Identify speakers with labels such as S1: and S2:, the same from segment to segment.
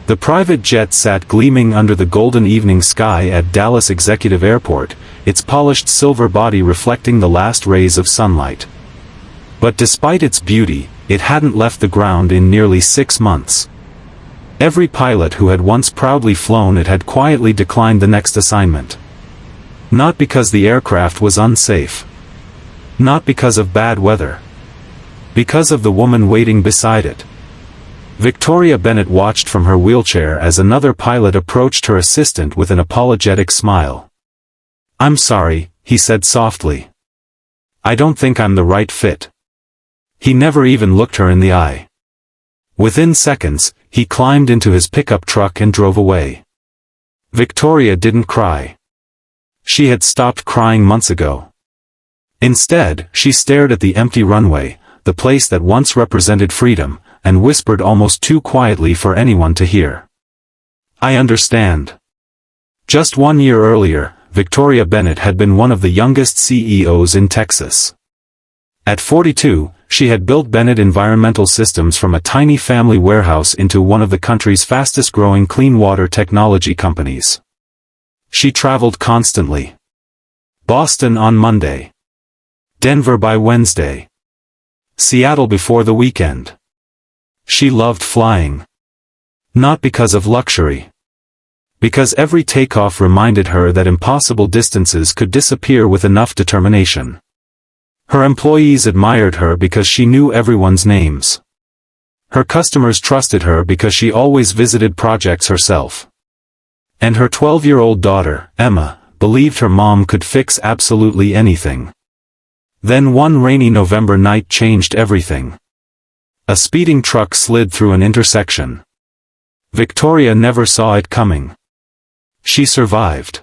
S1: The private jet sat gleaming under the golden evening sky at Dallas Executive Airport, its polished silver body reflecting the last rays of sunlight. But despite its beauty, it hadn't left the ground in nearly 6 months. Every pilot who had once proudly flown it had quietly declined the next assignment. Not because the aircraft was unsafe. Not because of bad weather. Because of the woman waiting beside it. Victoria Bennett watched from her wheelchair as another pilot approached her assistant with an apologetic smile. "I'm sorry," he said softly. "I don't think I'm the right fit." He never even looked her in the eye. Within seconds, he climbed into his pickup truck and drove away. Victoria didn't cry. She had stopped crying months ago. Instead, she stared at the empty runway, the place that once represented freedom, and whispered almost too quietly for anyone to hear. "I understand." Just 1 year earlier, Victoria Bennett had been one of the youngest CEOs in Texas. At 42, she had built Bennett Environmental Systems from a tiny family warehouse into one of the country's fastest-growing clean water technology companies. She traveled constantly. Boston on Monday. Denver by Wednesday. Seattle before the weekend. She loved flying. Not because of luxury. Because every takeoff reminded her that impossible distances could disappear with enough determination. Her employees admired her because she knew everyone's names. Her customers trusted her because she always visited projects herself. And her 12-year-old daughter, Emma, believed her mom could fix absolutely anything. Then one rainy November night changed everything. A speeding truck slid through an intersection. Victoria never saw it coming. She survived.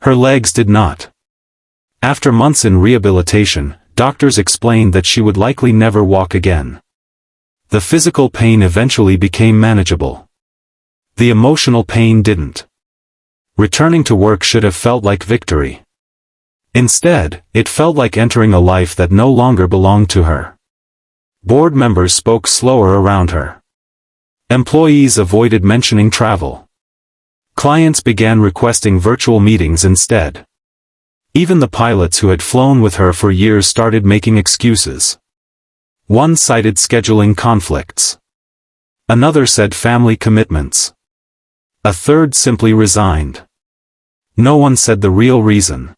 S1: Her legs did not. After months in rehabilitation, doctors explained that she would likely never walk again. The physical pain eventually became manageable. The emotional pain didn't. Returning to work should have felt like victory. Instead, it felt like entering a life that no longer belonged to her. Board members spoke slower around her. Employees avoided mentioning travel. Clients began requesting virtual meetings instead. Even the pilots who had flown with her for years started making excuses. One cited scheduling conflicts. Another said family commitments. A third simply resigned. No one said the real reason.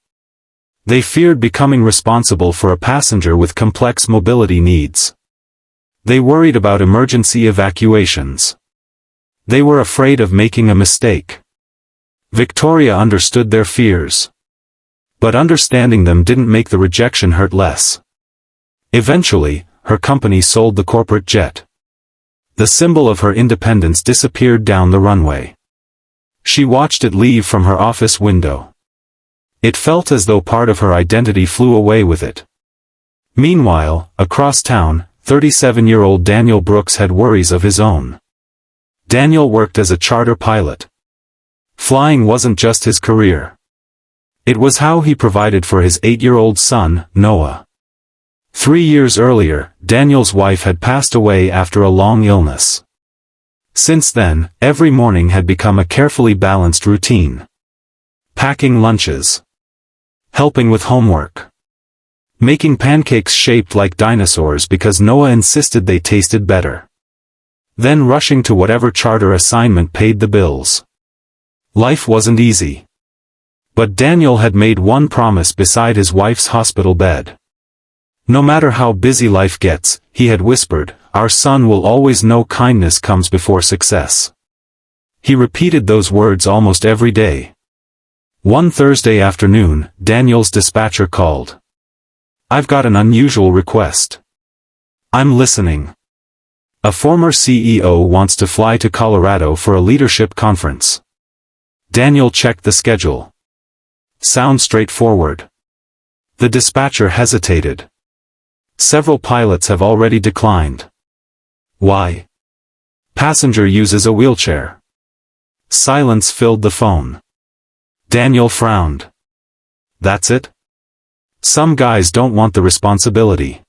S1: They feared becoming responsible for a passenger with complex mobility needs. They worried about emergency evacuations. They were afraid of making a mistake. Victoria understood their fears. But understanding them didn't make the rejection hurt less. Eventually, her company sold the corporate jet. The symbol of her independence disappeared down the runway. She watched it leave from her office window. It felt as though part of her identity flew away with it. Meanwhile, across town, 37-year-old Daniel Brooks had worries of his own. Daniel worked as a charter pilot. Flying wasn't just his career. It was how he provided for his 8-year-old son, Noah. 3 years earlier, Daniel's wife had passed away after a long illness. Since then, every morning had become a carefully balanced routine. Packing lunches. Helping with homework. Making pancakes shaped like dinosaurs because Noah insisted they tasted better. Then rushing to whatever charter assignment paid the bills. Life wasn't easy. But Daniel had made one promise beside his wife's hospital bed. No matter how busy life gets, he had whispered, our son will always know kindness comes before success. He repeated those words almost every day. One Thursday afternoon, Daniel's dispatcher called. I've got an unusual request. I'm listening. A former CEO wants to fly to Colorado for a leadership conference. Daniel checked the schedule. Sounds straightforward. The dispatcher hesitated. Several pilots have already declined. Why? Passenger uses a wheelchair. Silence filled the phone. Daniel frowned. That's it? Some guys don't want the responsibility.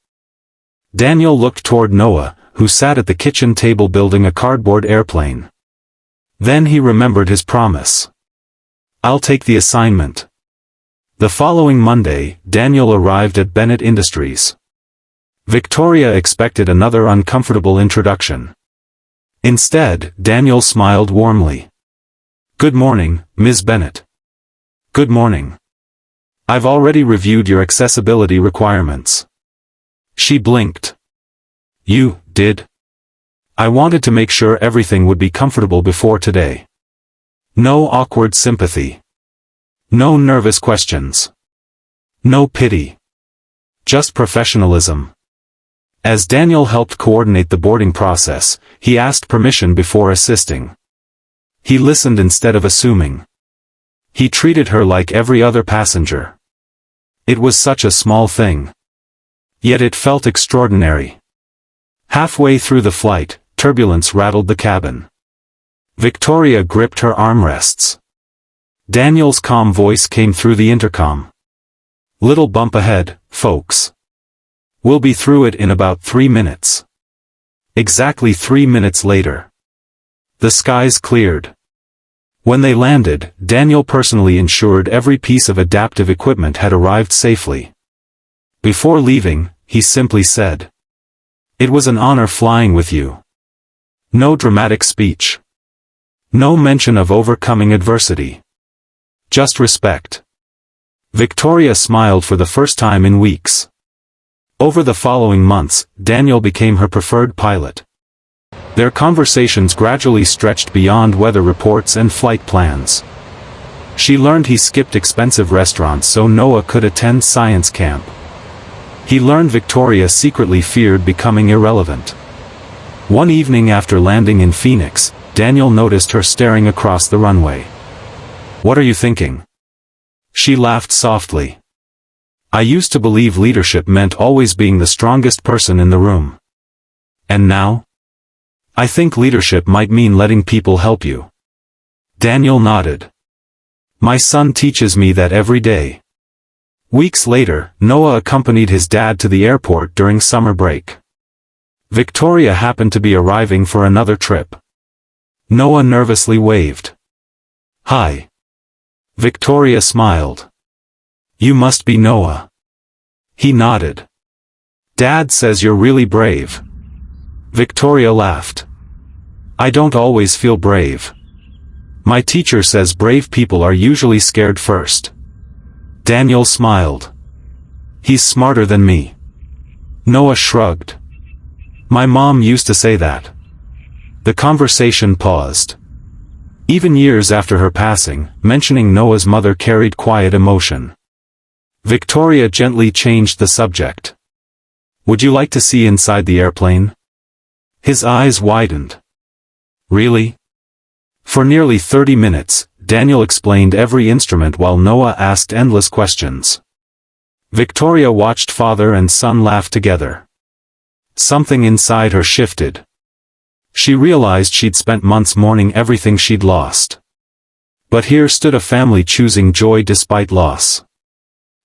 S1: Daniel looked toward Noah, who sat at the kitchen table building a cardboard airplane. Then he remembered his promise. "I'll take the assignment." The following Monday, Daniel arrived at Bennett Industries. Victoria expected another uncomfortable introduction. Instead, Daniel smiled warmly. "Good morning, Ms. Bennett." "Good morning. I've already reviewed your accessibility requirements." She blinked. "You did?" "I wanted to make sure everything would be comfortable before today. No awkward sympathy. No nervous questions. No pity. Just professionalism." As Daniel helped coordinate the boarding process, he asked permission before assisting. He listened instead of assuming. He treated her like every other passenger. It was such a small thing. Yet it felt extraordinary. Halfway through the flight, turbulence rattled the cabin. Victoria gripped her armrests. Daniel's calm voice came through the intercom. "Little bump ahead, folks. We'll be through it in about 3 minutes." Exactly 3 minutes later. The skies cleared. When they landed, Daniel personally ensured every piece of adaptive equipment had arrived safely. Before leaving, he simply said, "It was an honor flying with you." No dramatic speech. No mention of overcoming adversity. Just respect. Victoria smiled for the first time in weeks. Over the following months, Daniel became her preferred pilot. Their conversations gradually stretched beyond weather reports and flight plans. She learned he skipped expensive restaurants so Noah could attend science camp. He learned Victoria secretly feared becoming irrelevant. One evening after landing in Phoenix, Daniel noticed her staring across the runway. "What are you thinking?" She laughed softly. "I used to believe leadership meant always being the strongest person in the room. And now? I think leadership might mean letting people help you." Daniel nodded. "My son teaches me that every day." Weeks later, Noah accompanied his dad to the airport during summer break. Victoria happened to be arriving for another trip. Noah nervously waved. "Hi." Victoria smiled. "You must be Noah." He nodded. "Dad says you're really brave." Victoria laughed. "I don't always feel brave. My teacher says brave people are usually scared first." Daniel smiled. "He's smarter than me." Noah shrugged. "My mom used to say that." The conversation paused. Even years after her passing, mentioning Noah's mother carried quiet emotion. Victoria gently changed the subject. "Would you like to see inside the airplane?" His eyes widened. "Really?" For nearly 30 minutes, Daniel explained every instrument while Noah asked endless questions. Victoria watched father and son laugh together. Something inside her shifted. She realized she'd spent months mourning everything she'd lost. But here stood a family choosing joy despite loss.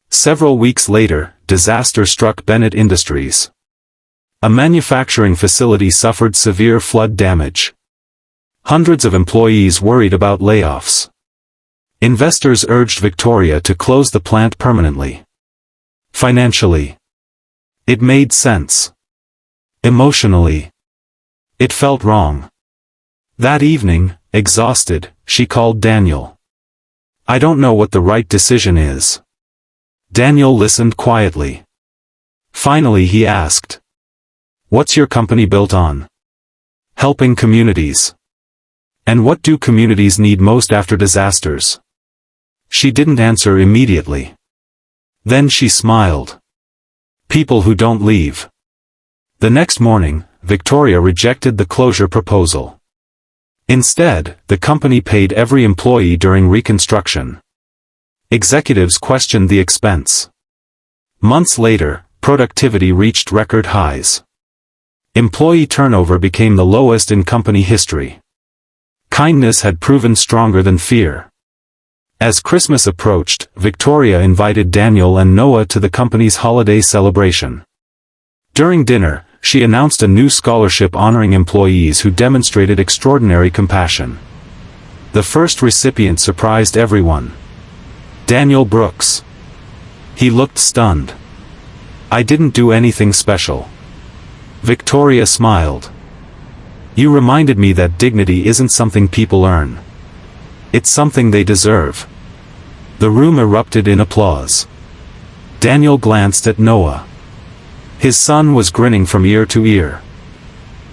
S1: Several weeks later, disaster struck Bennett Industries. A manufacturing facility suffered severe flood damage. Hundreds of employees worried about layoffs. Investors urged Victoria to close the plant permanently. Financially, it made sense. Emotionally, it felt wrong. That evening, exhausted, she called Daniel. "I don't know what the right decision is." Daniel listened quietly. Finally he asked, "What's your company built on?" "Helping communities." "And what do communities need most after disasters?" She didn't answer immediately. Then she smiled. "People who don't leave." The next morning, Victoria rejected the closure proposal. Instead, the company paid every employee during reconstruction. Executives questioned the expense. Months later, productivity reached record highs. Employee turnover became the lowest in company history. Kindness had proven stronger than fear. As Christmas approached, Victoria invited Daniel and Noah to the company's holiday celebration. During dinner, she announced a new scholarship honoring employees who demonstrated extraordinary compassion. The first recipient surprised everyone. Daniel Brooks. He looked stunned. I didn't do anything special. Victoria smiled. You reminded me that dignity isn't something people earn. It's something they deserve. The room erupted in applause. Daniel glanced at Noah. His son was grinning from ear to ear.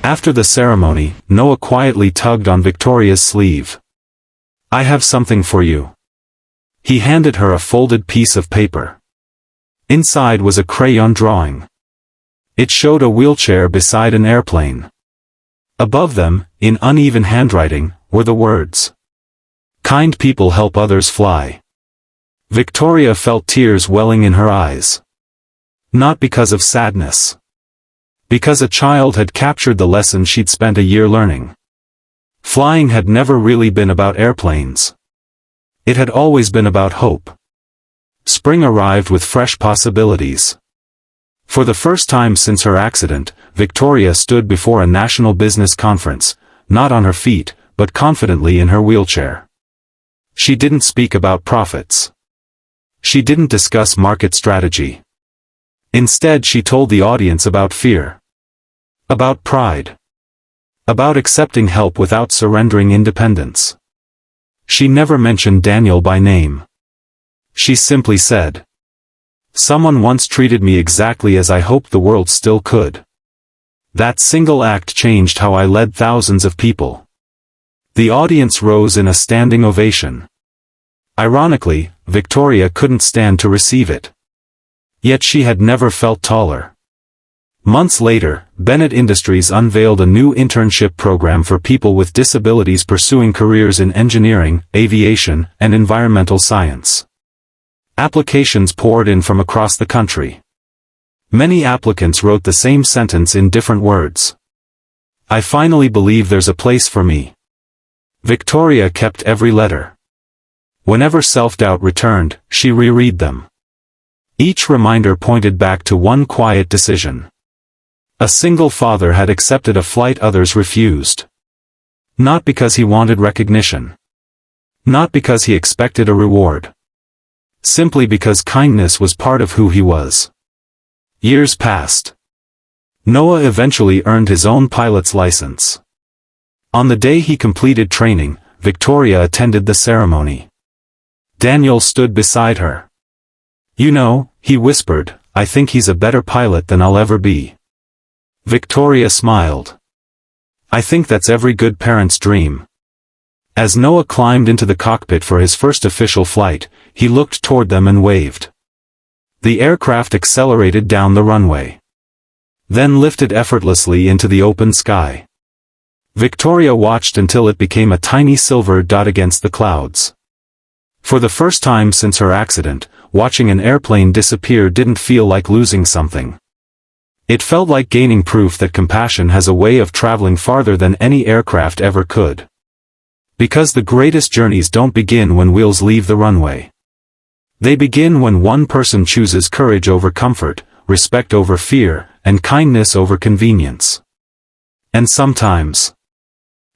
S1: After the ceremony, Noah quietly tugged on Victoria's sleeve. I have something for you. He handed her a folded piece of paper. Inside was a crayon drawing. It showed a wheelchair beside an airplane. Above them, in uneven handwriting, were the words, "Kind people help others fly." Victoria felt tears welling in her eyes. Not because of sadness. Because a child had captured the lesson she'd spent a year learning. Flying had never really been about airplanes. It had always been about hope. Spring arrived with fresh possibilities. For the first time since her accident, Victoria stood before a national business conference, not on her feet, but confidently in her wheelchair. She didn't speak about profits. She didn't discuss market strategy. Instead, she told the audience about fear. About pride. About accepting help without surrendering independence. She never mentioned Daniel by name. She simply said, "Someone once treated me exactly as I hoped the world still could." That single act changed how I led thousands of people. The audience rose in a standing ovation. Ironically, Victoria couldn't stand to receive it. Yet she had never felt taller. Months later, Bennett Industries unveiled a new internship program for people with disabilities pursuing careers in engineering, aviation, and environmental science. Applications poured in from across the country. Many applicants wrote the same sentence in different words. I finally believe there's a place for me. Victoria kept every letter. Whenever self-doubt returned, she reread them. Each reminder pointed back to one quiet decision. A single father had accepted a flight others refused. Not because he wanted recognition. Not because he expected a reward. Simply because kindness was part of who he was. Years passed. Noah eventually earned his own pilot's license. On the day he completed training, Victoria attended the ceremony. Daniel stood beside her. You know, he whispered, I think he's a better pilot than I'll ever be. Victoria smiled. I think that's every good parent's dream. As Noah climbed into the cockpit for his first official flight, he looked toward them and waved. The aircraft accelerated down the runway. Then lifted effortlessly into the open sky. Victoria watched until it became a tiny silver dot against the clouds. For the first time since her accident, watching an airplane disappear didn't feel like losing something. It felt like gaining proof that compassion has a way of traveling farther than any aircraft ever could. Because the greatest journeys don't begin when wheels leave the runway. They begin when one person chooses courage over comfort, respect over fear, and kindness over convenience. And sometimes,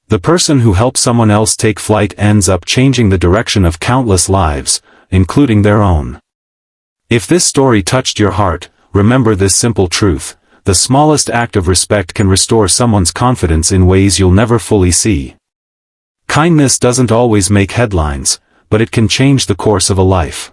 S1: the person who helps someone else take flight ends up changing the direction of countless lives, including their own. If this story touched your heart, remember this simple truth: the smallest act of respect can restore someone's confidence in ways you'll never fully see. Kindness doesn't always make headlines, but it can change the course of a life.